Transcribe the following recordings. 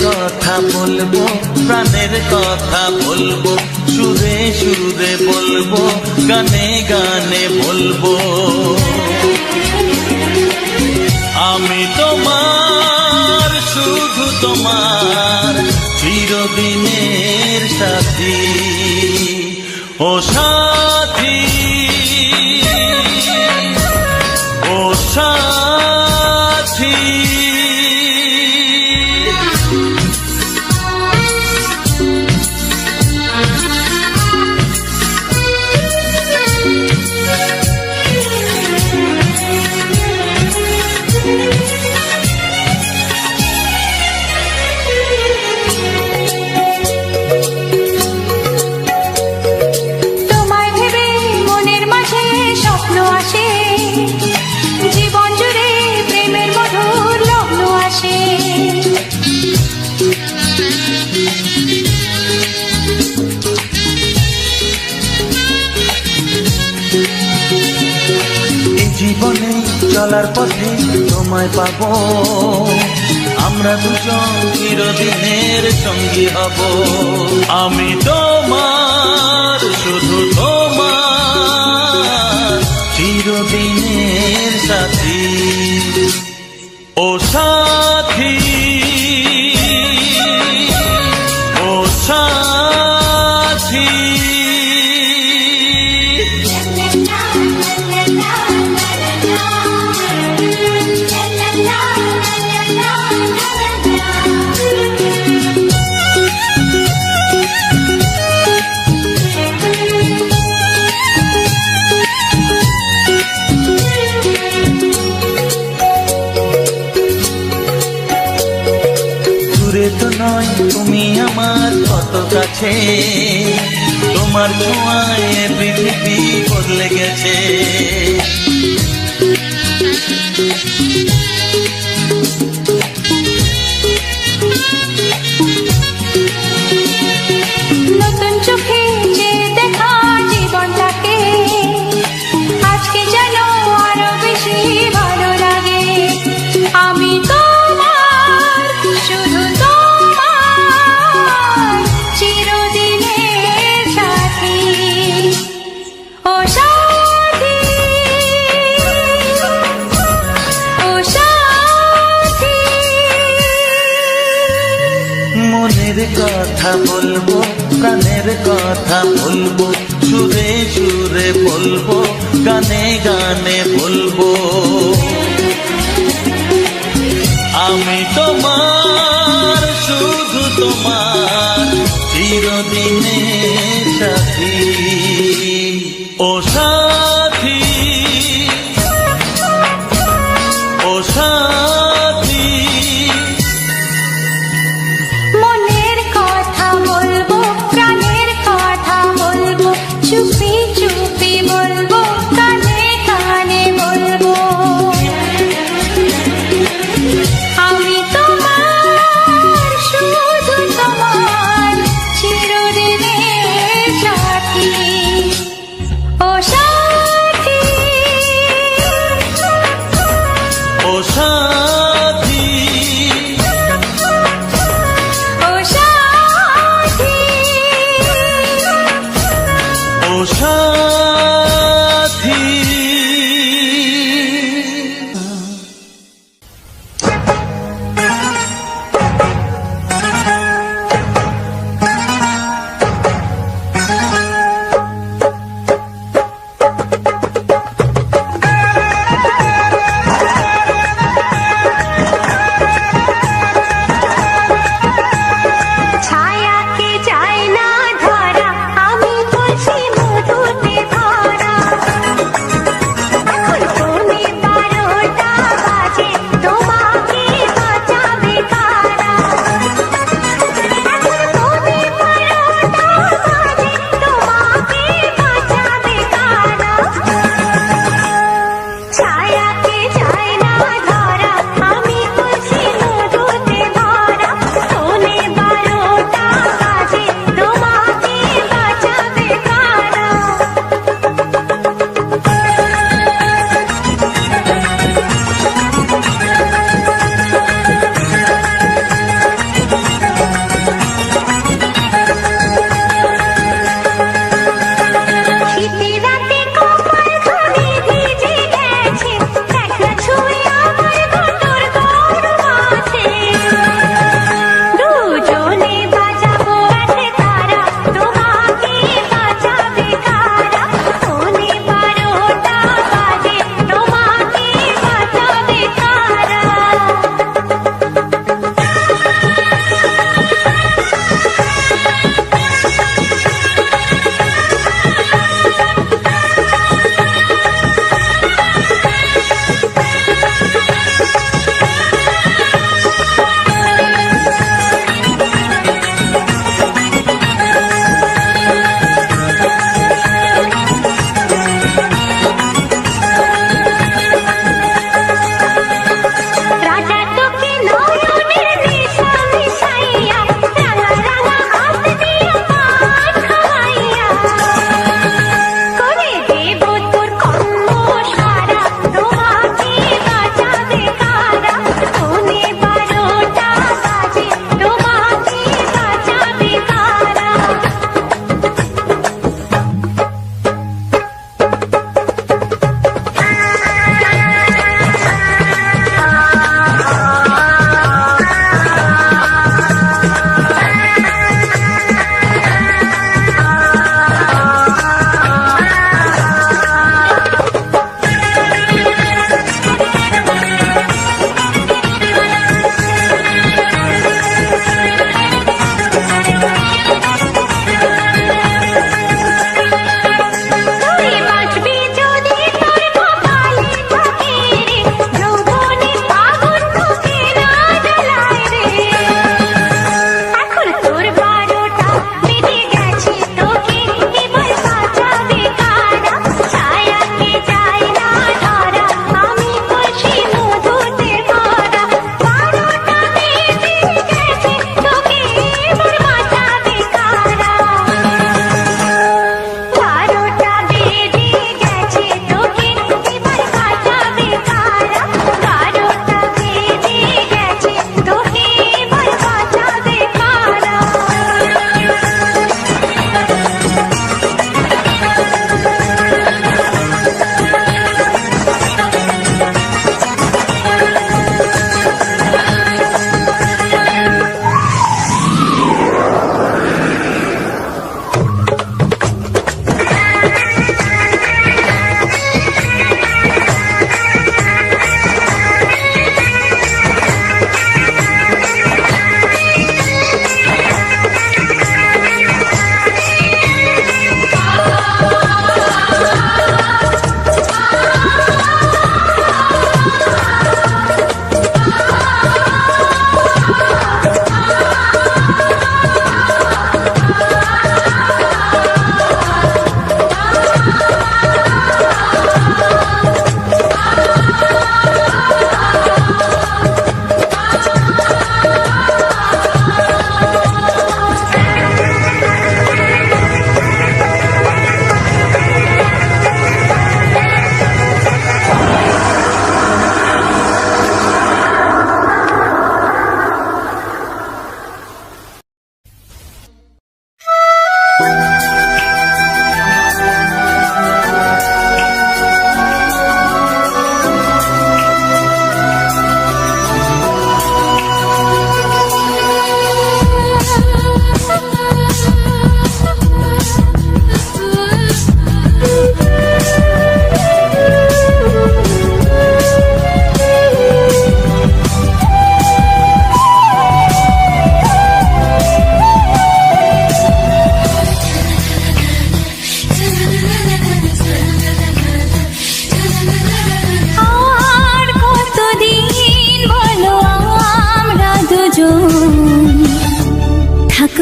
কথা বলবো, প্রাণের কথা বলবো, সুরে সুরে বলবো, গানে গানে বলবো। আমি তোমার, শুধু তোমার, চিরদিনের সাথী। ও সাথী, ও সাথী। জীবনে চলার পথে তোমায় পাবো, আমরা দুজন চিরদিনের সঙ্গী হব। আমি তোমার, শুধু তোমার, চিরদিনের সাথী। ও সাথী, ও সাথী। দূরে তো নয় তুমি আমার কত কাছে, তোমার ছোঁয়ায় পৃথিবী বদলে গেছে। নতুন চোখে যে দেখা জীবনটাকে আজকে যেন আরো বেশি ভালো লাগে। আমি তোমার, শুধু তোমার, চিরদিনের সাথী। ও সাথী, ও সাথী। মনের কথা বলবো, প্রাণের কথা বলবো, সুরে সুরে বলবো, গানে গানে বলবো। আমি তোমার, শুধু তোমার, চিরদিনের সাথী। ও সাথী, ও সাথী। মনের কথা বলবো, প্রাণের কথা বলবো, চুপি চুপি বলবো, কানে কানে বলবো। আমি তোমার, শুধু তোমার, চিরদিনের সাথী। ও সাথী।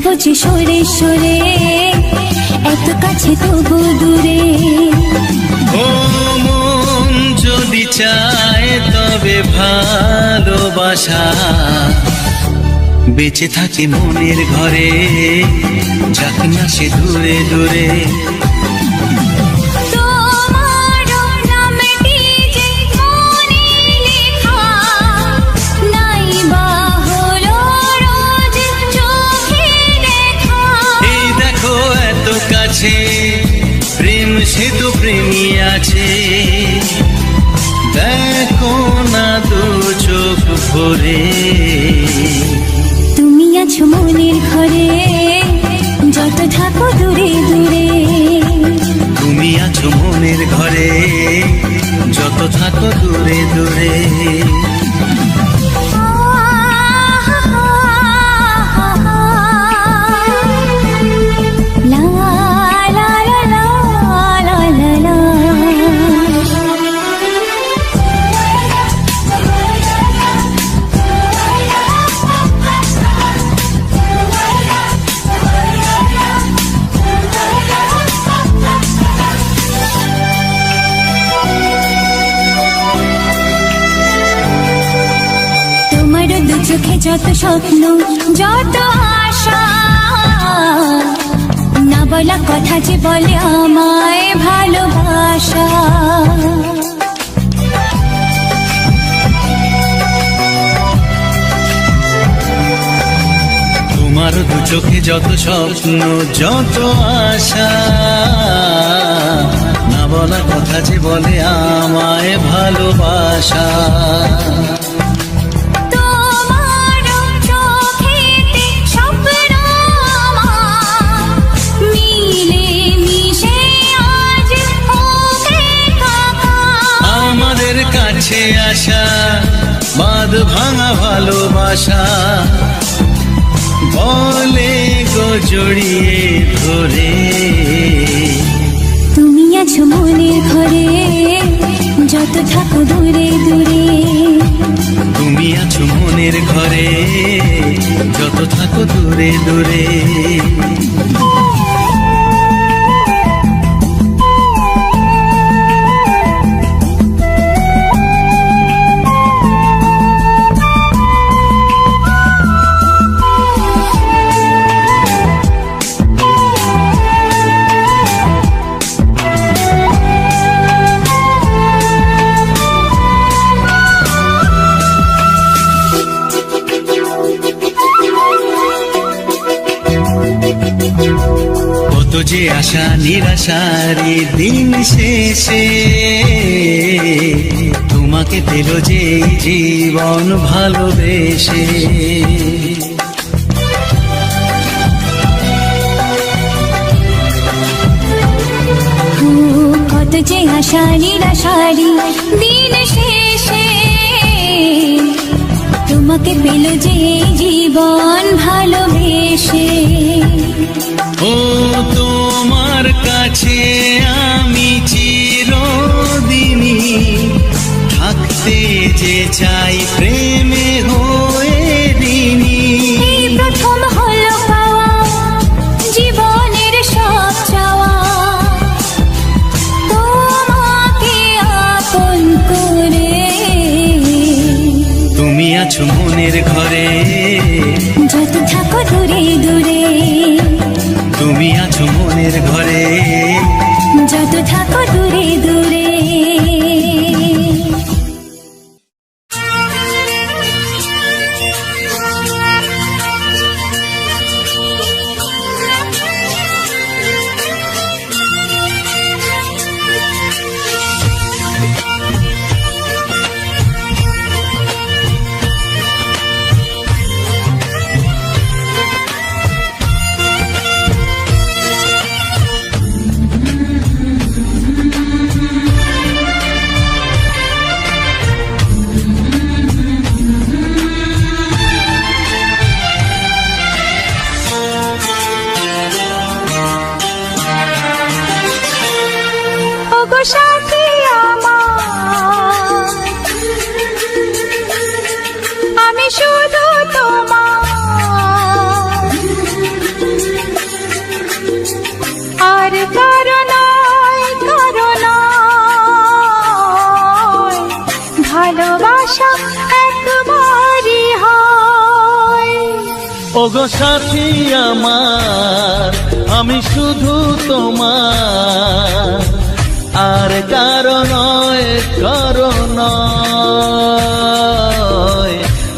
বুঝি সরে সরে, এত কাছে তবু দূরে। ও মন যদি চায় তবে ভালোবাসা বেঁচে থাকে মনের ঘরে, যাক না সে দূরে দূরে। তোমার নামটি যে মনে লেখা, নাই বা হলো রোজ চোখে দেখা। এই দেখো এত কাছে প্রেম, সে তো প্রেমী আছে, দেখো না দু চোখ ভরে। তুমি আছো মনের ঘরে, যত থাকো দূরে দূরে। তুমি আছো মনের ঘরে, যত থাকো দূরে দূরে। লা লা লা লা লা লা লা। তোমার দু চোখে যত স্বপ্ন, যত আশা, না বলা কথা যে বলে আমায় ভালোবাসা। তোমার দু চোখে যত স্বপ্ন, যত আশা, না বলা কথা যে বলে আমায় ভালোবাসা। তোমার চোখেতে স্বপ্ন আমার, মিলে মিশে আজ ওকে কাকা। আমাদের কাছে আসা বাঁধ ভাঙা ভালোবাসা, বলে গো জড়িয়ে ধরে। তুমি আছো মনের ঘরে, যত থাকো দূরে দূরে। তুমি আছো মনের ঘরে, যত থাকো দূরে দূরে। কত যে আশা নিরাশারি দিন শেষে, তোমাকে পেল যে এই জীবন ভালোবেসে। কত যে আশা নিরাশারি দিন শেষে, তোমাকে পেল যে জীবন ভালোবেসে। ও তোমার কাছে আমি চিরদিনই থাকতে যে চাই, প্রেমে হয়ে দিনই। এই প্রথম হলো পাওয়া জীবনের সব চাওয়া, তোমাকে আপন করে। তুমি আছো মনের ঘরে, যত থাকো দূরে দূরে। তুমি আছো মনের ঘরে, যত থাকো দূরে দূরে। ওগো সাথী আমার, আমি শুধু তোমার, আর কারো নয়, কারো নয়।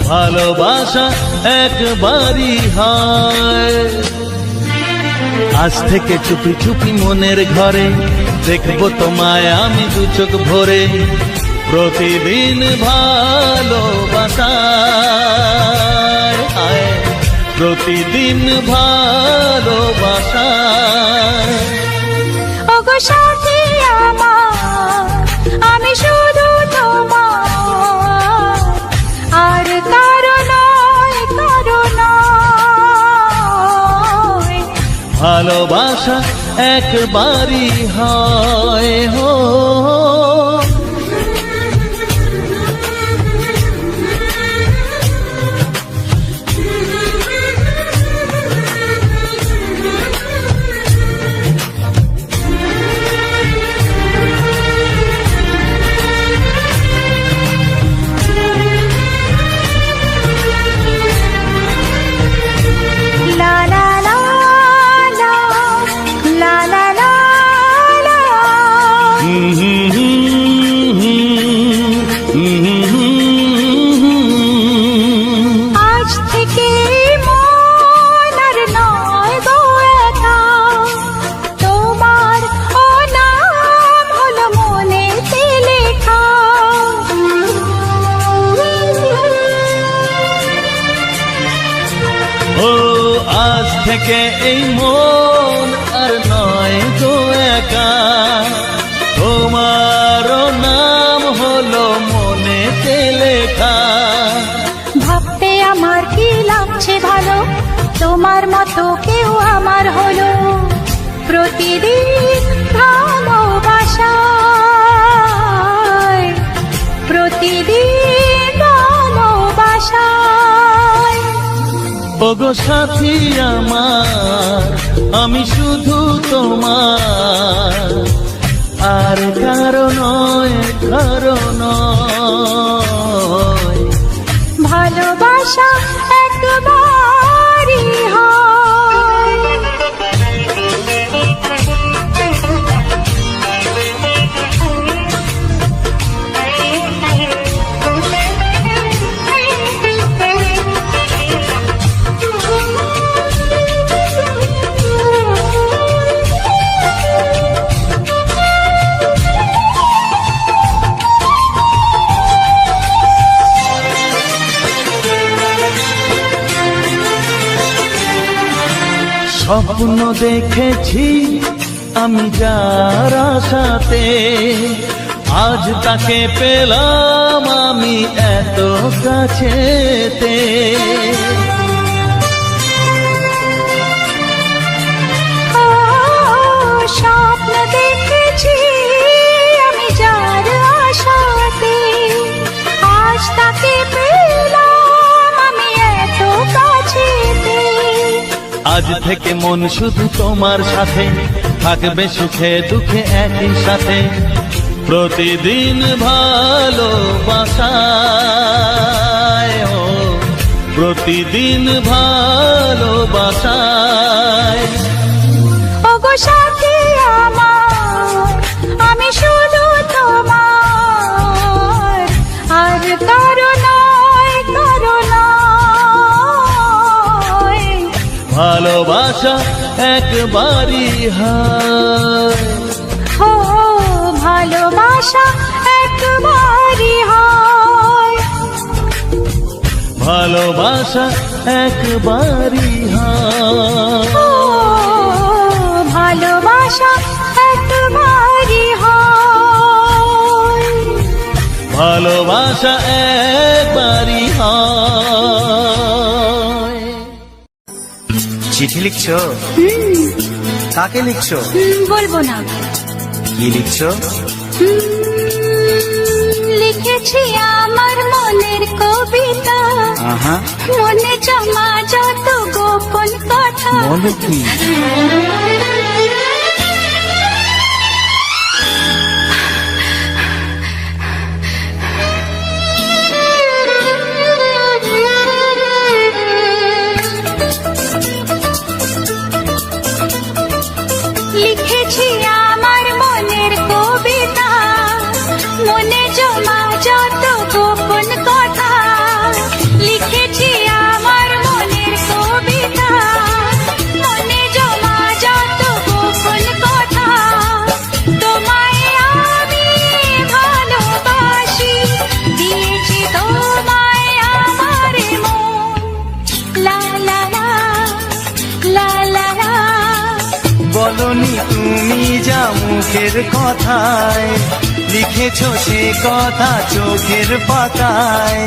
ভালোবাসা একবারই হয়। আজ থেকে চুপি চুপি মনের ঘরে দেখবো তোমায় আমি দু চোখ ভরে। প্রতিদিন ভালোবাসায়, হায়, প্রতিদিন ভালোবাসায়। ওগো সাথী আমার, আমি শুধু তোমার, আর কারো নয়, কারো নয়। ভালোবাসা একবারই হয় হো। লা লা লা লা, লা লা লা লা। আজ থেকে মন আর নয় গো একা, তোমার ও নাম হলো মনেতে লেখা। ও আজ থেকে এই মন আর নয় গো একা, তোমারও নাম হলো মনেতে লেখা। ভাবতে আমার কি লাগছে ভালো, তোমার মতো কেউ আমার হলো। প্রতিদিন ভালোবাসায়, প্রতিদিন ভালোবাসায়। ওগো সাথী আমার, আমি শুধু তোমার, আর কারো নয়, কারো নয়। ভালোবাসা একবারই হয়। স্বপ্ন দেখেছি আমি যার আশাতে, আজ তাকে পেলাম আমি এত কাছেতে। ও, স্বপ্ন দেখেছি আমি যার আশাতে, আজ তাকে পেলাম আমি এত কাছেতে। আজ থেকে মন শুধু তোমার সাথে, থাকবে সুখে দুঃখে একই সাথে। প্রতিদিন ভালোবাসায়, ও প্রতিদিন ভালোবাসায়। ওগো সাথী আমার, আমি শুধু তোমার, আর কারো নয়, কারো নয়। ভালোবাসা একবারই হয়। ও ভালোবাসা একবারই হয়। ভালোবাসা একবারই হয়। ও ভালোবাসা একবারই হয়। ভালোবাসা একবারই হয়। চিঠি লিখছো? কাকে লিখছো? বলবো না। কি লিখছো? লিখেছি আমার মনের কবিতা, আহা, মনে জমা যত গোপন কথা। বলো কি? মনে জমা যত গোপন কথা লিখেছি আমার মনের কবিতা মনে জমা যত গোপন কথা তোমায় আমি ভালোবাসি দিয়েছি তোমায় আমার মন লা লা লা লা লা লা বলনি তুমি যা মুখের কথায় লিখেছো সে কথা চোখের পাতায়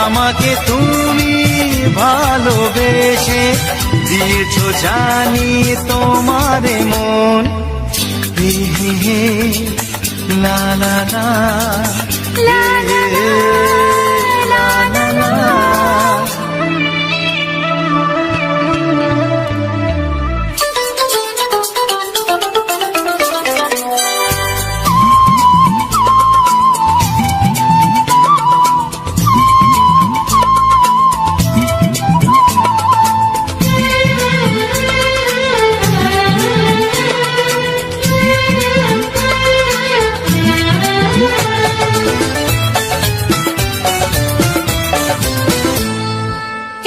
আমাকে তুমি ভালোবেসে দিয়েছো জানি তোমার মন হে হে হে লা লা লা লা লা লা লা লা লা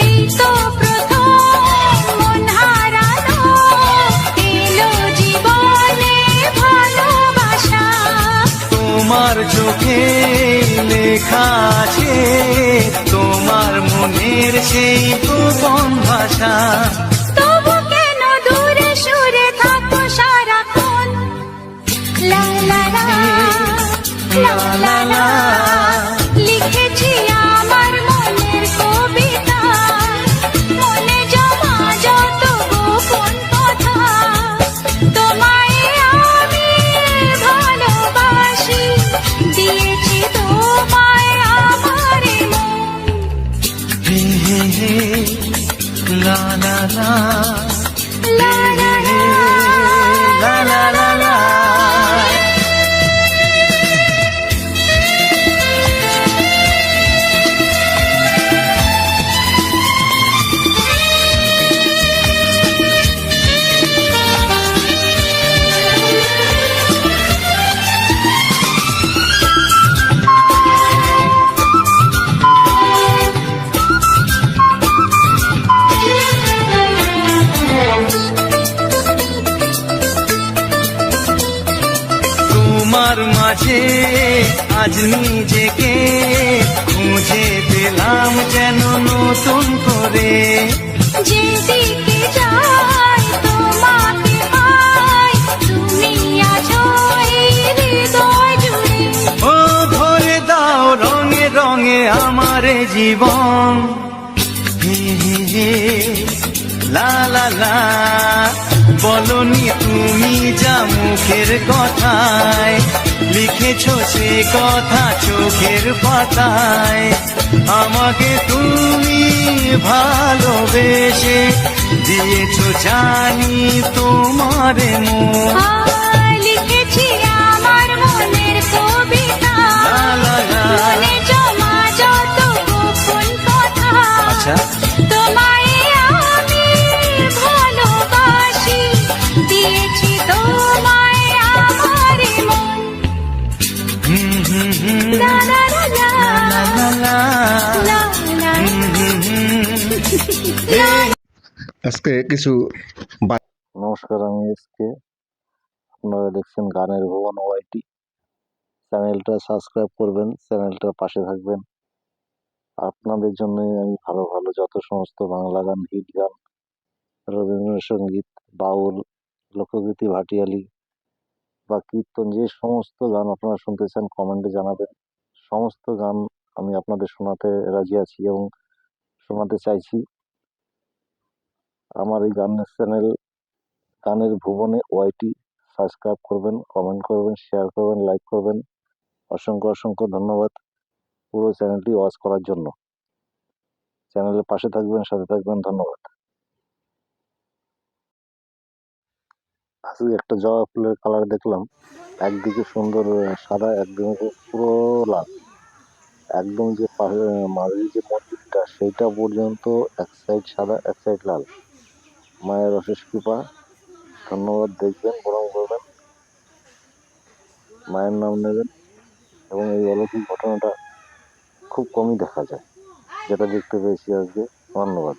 এই তো প্রথম মন হারানো এলো জীবনে ভালোবাসা তোমার চোখে লেখা আছে তোমার মনের সেই গোপন ভাষা তবু কেন দূরে সরে থাকো সারাক্ষণ লা লা লা লা লা লা লিখেছি আমার মনের কবিতা মনে জমা যত গোপন কথা তোমায় আমি ভালোবাসি দিয়েছি তোমায় আমার মন হে হে হে লা লা লা লা লা লা লা লা লা লা তোমার মাঝে আজ নিজেকে খুঁজে পেলাম যেন নতুন করে যেদিকে যাই তোমাকে পাই তুমি আছো এই হৃদয় জুড়ে ও ভরে দাও রঙে রঙে আমার জীবন হে হে হে লা লা লা বলনি তুমি যা মুখের কথায় লিখেছো সে কথা চোখের পাতায় আমাকে তুমি ভালোবেসে দিয়েছো জানি তোমার মন লিখেছি আমার মনের কবিতা লা লা লা মনে জমা যত গোপন কথা আচ্ছা তোমায় আমি ভালোবাসি দিয়েছি তোমায় আমার মন হুম হুম হুম লা লা লা লা লা লা লা লা হুম হুম হুম আজকে কিছু নমস্কার, আমি এসকে। আপনারা দেখছেন গানের ভুবন ওয়াইটি। চ্যানেলটা সাবস্ক্রাইব করবেন, চ্যানেলটার পাশে থাকবেন। আপনাদের জন্যই আমি ভালো ভালো যত সমস্ত বাংলা গান, হিট গান, রবীন্দ্রসঙ্গীত, বাউল, লোকগীতি, ভাটিয়ালি বা কীর্তন, যে সমস্ত গান আপনারা শুনতে চান কমেন্টে জানাবেন। সমস্ত গান আমি আপনাদের শোনাতে রাজি আছি এবং শোনাতে চাইছি। আমার এই গানের চ্যানেল গানের ভুবনে ওয়াইটি সাবস্ক্রাইব করবেন, কমেন্ট করবেন, শেয়ার করবেন, লাইক করবেন। অসংখ্য অসংখ্য ধন্যবাদ পুরো চ্যানেলটি ওয়াচ করার জন্য। চ্যানেলের পাশে থাকবেন, সাথে থাকবেন। ধন্যবাদ। আজকে একটা জবা ফুলের কালার দেখলাম, একদিকে সুন্দর সাদা, একদিকে পুরো লাল। একদম যে মাঝের যে মন্দিরটা সেইটা পর্যন্ত এক সাইড সাদা, এক সাইড লাল। মায়ের অশেষ কৃপা। ধন্যবাদ। দেখবেন, প্রণাম করবেন, মায়ের নাম নেবেন। এবং এই অলৌকিক ঘটনাটা খুব কমই দেখা যায়, যেটা দেখতে পেয়েছি আজকে। ধন্যবাদ।